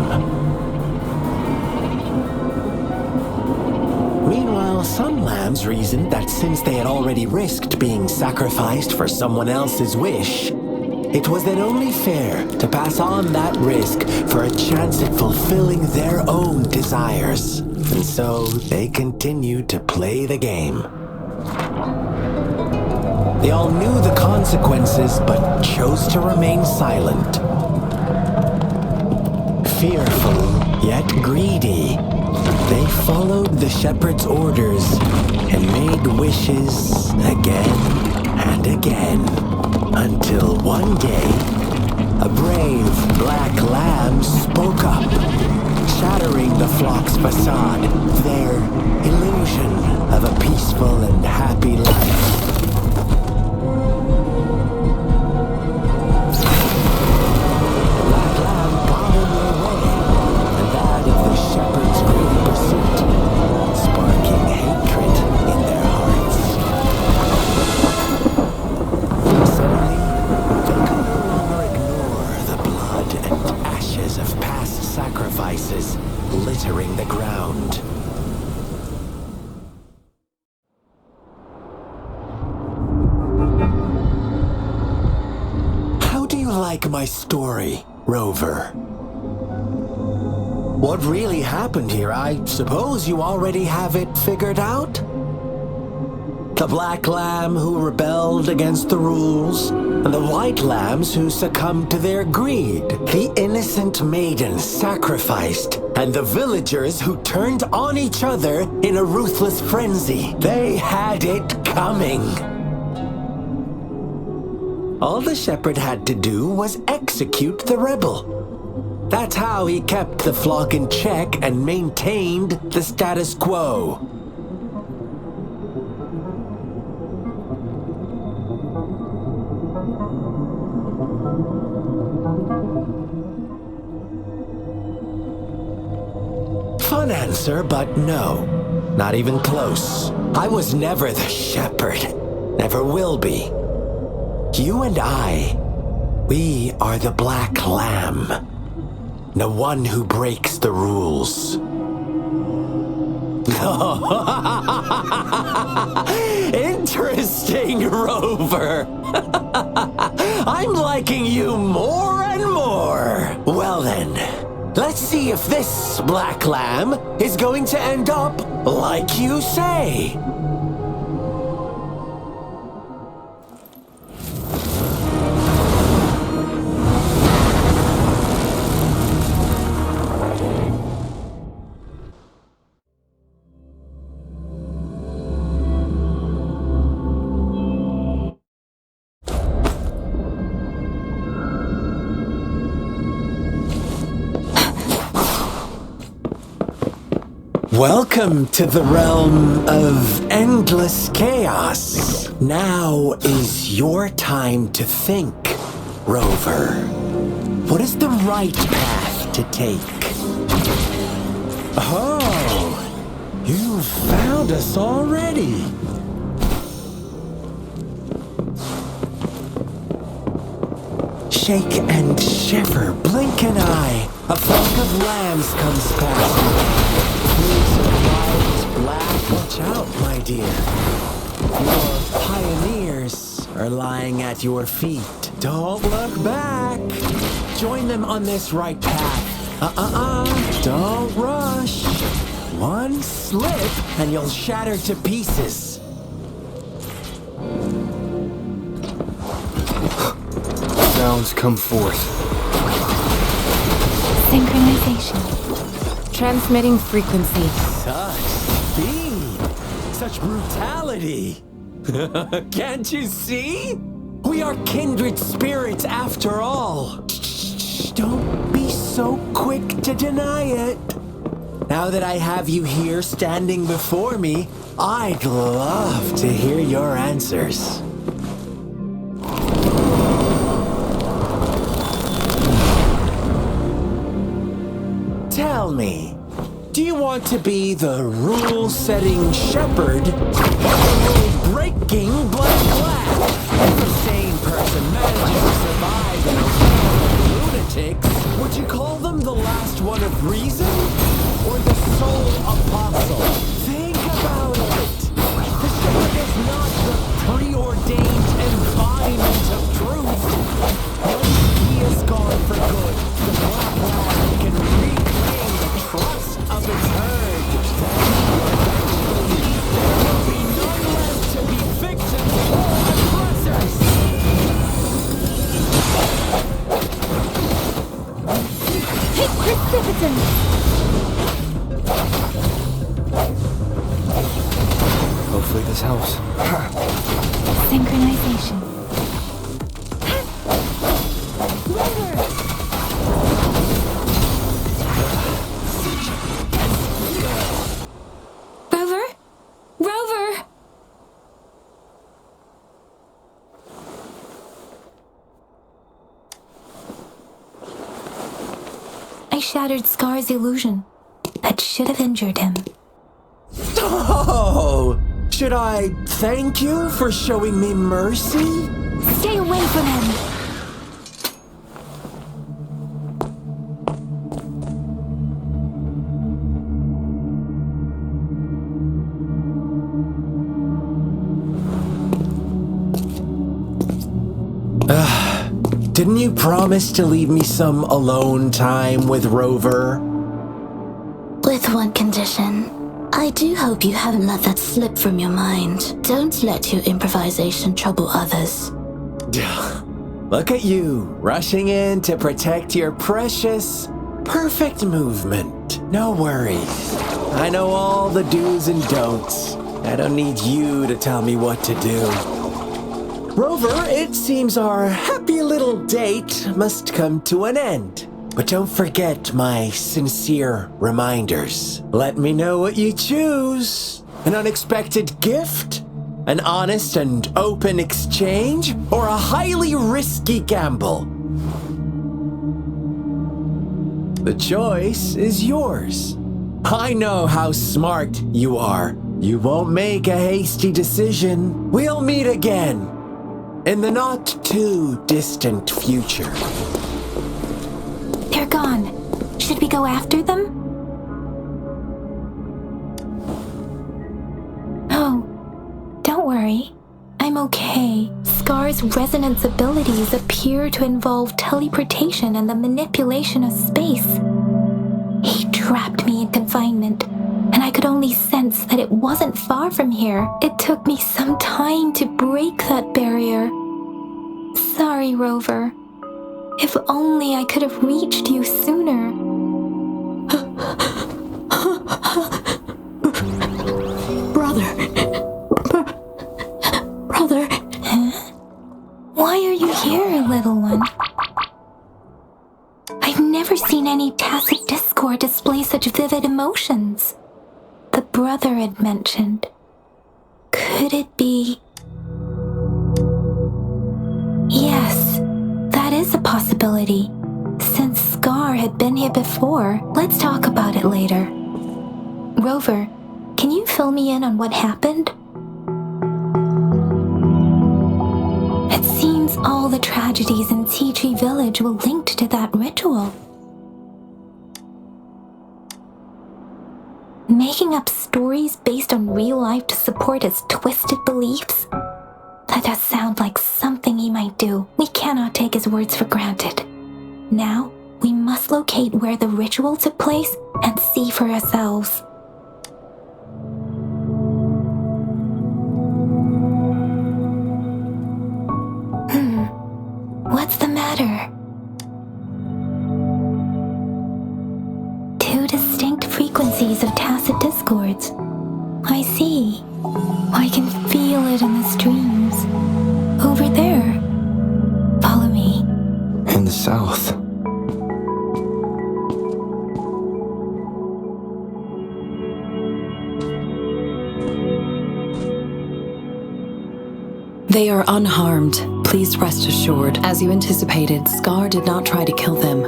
H: Meanwhile, some lambs reasoned that since they had already risked being sacrificed for someone else's wish, it was then only fair to pass on that risk for a chance at fulfilling their own desires. And so they continued to play the game. They all knew the consequences, but chose to remain silent. Fearful, yet greedy, they followed the shepherd's orders and made wishes again and again, until one day, a brave black lamb spoke up, shattering the flock's facade, their illusion of a peaceful and happy life. Littering the ground. How do you like my story, Rover? What really happened here? I suppose you already have it figured out? The black lamb who rebelled against the rules, and the white lambs who succumbed to their greed. The innocent maiden sacrificed, and the villagers who turned on each other in a ruthless frenzy. They had it coming. All the shepherd had to do was execute the rebel. That's how he kept the flock in check and maintained the status quo. Fun answer, but no. Not even close. I was never the shepherd. Never will be. You and I, we are the black lamb. The one who breaks the rules. Interesting, Rover. I'm liking you more and more. Well then, let's see if this black lamb is going to end up like you say. Welcome to the realm of endless chaos. Now is your time to think, Rover. What is the right path to take? Oh, you found us already. Shake and shiver, blink an eye. A flock of lambs comes past. Black, watch out, my dear. Your pioneers are lying at your feet. Don't look back. Join them on this right path. Don't rush. One slip and you'll shatter to pieces.
I: Sounds come forth.
J: Synchronization. Transmitting frequency.
H: Such speed. such brutality? Can't you see? We are kindred spirits after all. Shh, don't be so quick to deny it. Now that I have you here standing before me, I'd love to hear your answers. Tell me, do you want to be the rule-setting shepherd or the rule-breaking blood black? If a sane person manages to survive in a world of lunatics, would you call them the last one of reason or the sole apostle? Think about it. The shepherd is not the preordained embodiment of truth. Once he is gone for good, the black lad can reclaim the trust of its herd. Eventually, there will be none left to be victims or aggressors.
B: Hit precipitance!
I: Hopefully this helps.
B: Synchronization. Rover? Rover! I shattered Scar's illusion. That should have injured him.
H: Oh! Should I thank you for showing me mercy?
B: Stay away from him!
H: Didn't you promise to leave me some alone time with Rover?
J: With one condition. I do hope you haven't let that slip from your mind. Don't let your improvisation trouble others.
H: Look at you, rushing in to protect your precious, perfect movement. No worries. I know all the do's and don'ts. I don't need you to tell me what to do. Rover, it seems our happy little date must come to an end. But don't forget my sincere reminders. Let me know what you choose. An unexpected gift? An honest and open exchange? Or a highly risky gamble? The choice is yours. I know how smart you are. You won't make a hasty decision. We'll meet again in the not too distant future.
B: They're gone. Should we go after them? Oh, don't worry. I'm okay. Scar's resonance abilities appear to involve teleportation and the manipulation of space. He trapped me in confinement, and I could only sense that it wasn't far from here. It took me some time to break that barrier. Sorry, Rover. If only I could have reached you sooner.
G: Brother. Brother.
B: Huh? Why are you here, little one? I've never seen any tacit discord display such vivid emotions. The brother had mentioned. Could it be... Yes, that is a possibility. Since Scar had been here before, let's talk about it later. Rover, can you fill me in on what happened? It seems all the tragedies in Tea Tree Village were linked to that ritual. Making up stories based on real life to support his twisted beliefs? That does sound like something he might do. We cannot take his words for granted. Now, we must locate where the ritual took place and see for ourselves. What's the matter? Two distinct frequencies of tacit discords. I see.
E: south.
K: They are unharmed. Please rest assured. As you anticipated, Scar did not try to kill them.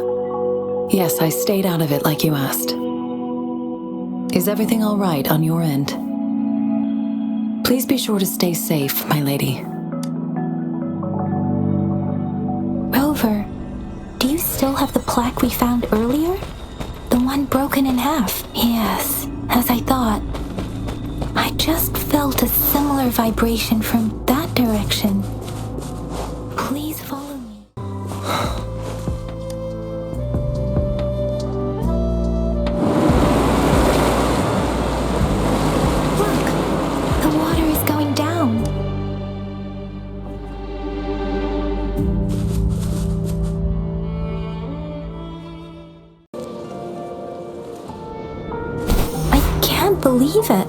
K: Yes, I stayed out of it like you asked. Is everything all right on your end? Please be sure to stay safe, my lady.
B: Rover, do you still have the plaque we found earlier? The one broken in half? Yes, as I thought. I just felt a similar vibration from that direction. Please follow me. Look, the water is going down. I can't believe it.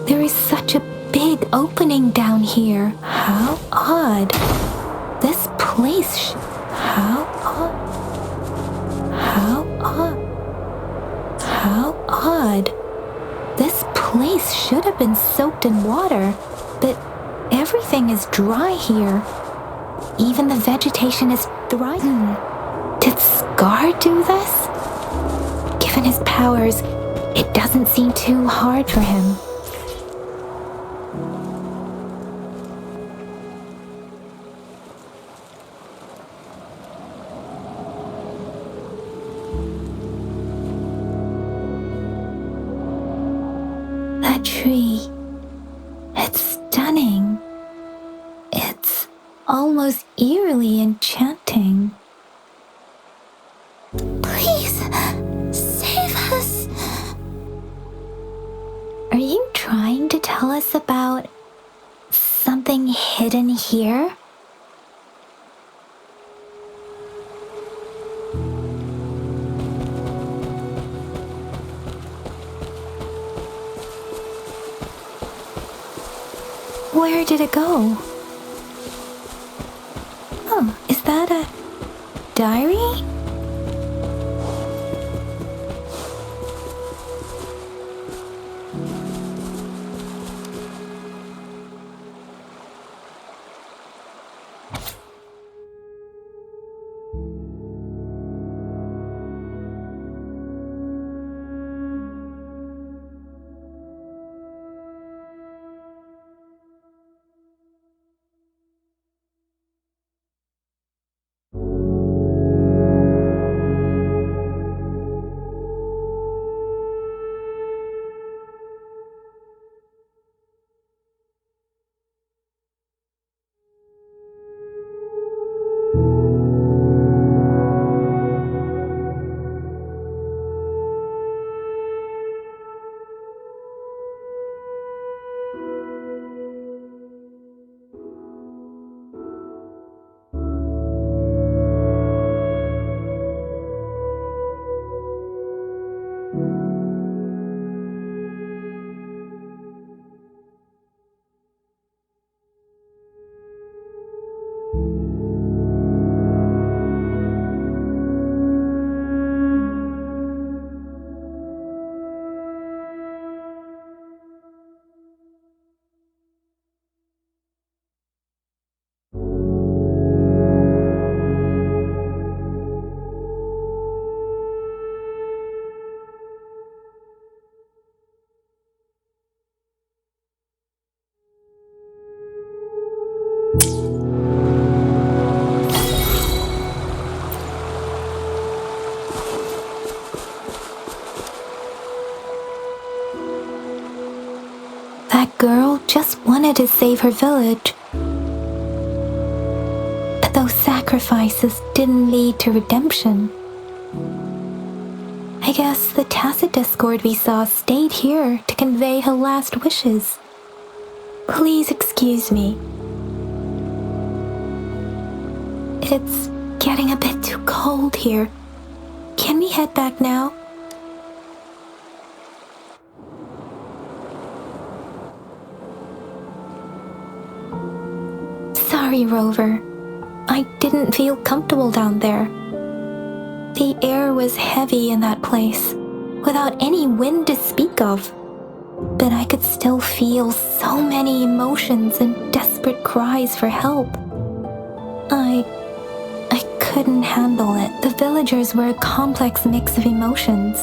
B: There is such a big opening down here. How odd. This place How odd. How odd. This place should have been soaked in water, but everything is dry here. Even the vegetation is thriving. Did Scar do this? Given his powers, it doesn't seem too hard for him. That tree, it's stunning. It's almost eerily enchanting.
J: Please, save us.
B: Are you trying to tell us about something hidden here? Where did it go? Oh, is that a diary? That girl just wanted to save her village. But those sacrifices didn't lead to redemption. I guess the tacit discord we saw stayed here to convey her last wishes. Please excuse me. It's getting a bit too cold here. Can we head back now? Sorry, Rover. I didn't feel comfortable down there. The air was heavy in that place, without any wind to speak of. But I could still feel so many emotions and desperate cries for help. I couldn't handle it. The villagers were a complex mix of emotions.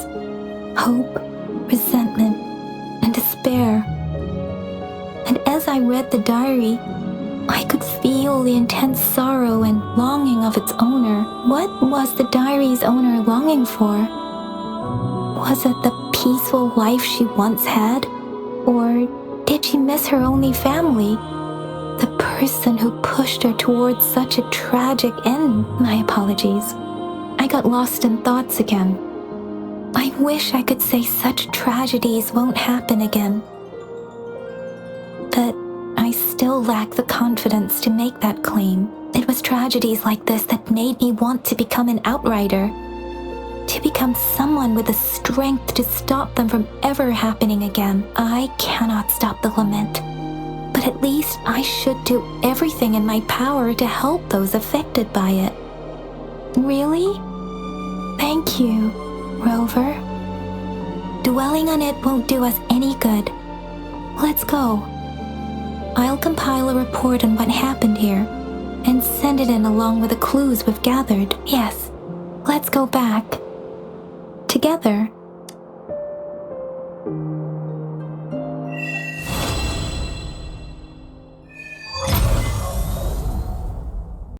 B: Hope, resentment, and despair. And as I read the diary, I could feel the intense sorrow and longing of its owner. What was the diary's owner longing for? Was it the peaceful life she once had? Or did she miss her only family? The person who pushed her towards such a tragic end? My apologies. I got lost in thoughts again. I wish I could say such tragedies won't happen again. But I still lack the confidence to make that claim. It was tragedies like this that made me want to become an outrider. To become someone with the strength to stop them from ever happening again. I cannot stop the lament, but at least I should do everything in my power to help those affected by it. Really? Thank you, Rover. Dwelling on it won't do us any good. Let's go. I'll compile a report on what happened here and send it in along with the clues we've gathered. Yes, let's go back. Together.